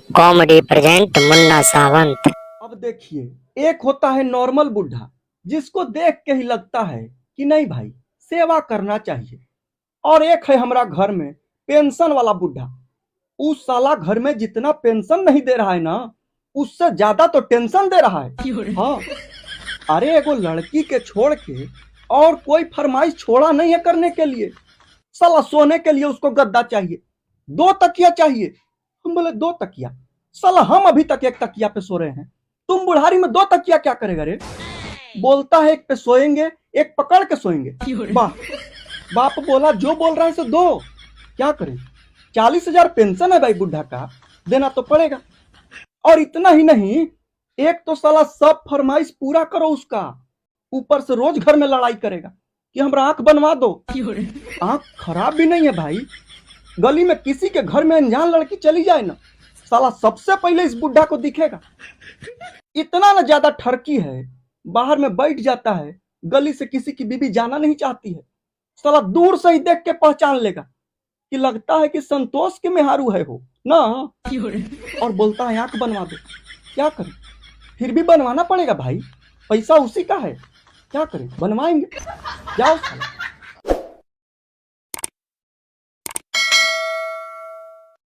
Comedy present Munna Sawant. अब देखिए, एक होता है नॉर्मल बुढ़ा जिसको देख के ही लगता है कि नहीं भाई सेवा करना चाहिए, और एक है हमारा घर में पेंशन वाला बुढ़ा। उस साला घर में जितना पेंशन नहीं दे रहा है ना, उससे ज्यादा तो टेंशन दे रहा है। हाँ, अरे एगो लड़की के छोड़ के और कोई फरमाइश छोड़ा नहीं है करने के लिए। साला सोने के लिए उसको गद्दा चाहिए, 2 तकिया चाहिए। हम बोले 2 तकिया? साला हम अभी तक एक तकिया पे सो रहे हैं, तुम बुढ़ारी में 2 तकिया क्या करेगा रे? बोलता है एक पे सोएंगे, एक पकड़ के सोएंगे। वाह, बाप बोला जो बोल रहा है सो दो, क्या करें? 40,000 पेंशन है भाई बुढ़ा का, देना तो पड़ेगा। और इतना ही नहीं, एक तो साला सब फरमाइश पूरा करो उसका, ऊपर से रोज घर में लड़ाई करेगा कि हमरा आंख बनवा दो। आंख खराब भी नहीं है भाई, गली में किसी के घर में अनजान लड़की चली जाए ना, साला सबसे पहले इस बुढ़ा को दिखेगा। इतना ना ज्यादा ठरकी है, बाहर में बैठ जाता है, गली से किसी की बीबी जाना नहीं चाहती है, साला दूर से ही देख के पहचान लेगा कि लगता है कि संतोष के मेहारू है हो ना, और बोलता है आंख बनवा दो। क्या करें, फिर भी बनवाना पड़ेगा भाई, पैसा उसी का है, क्या करें, बनवाएंगे। जाओ साला।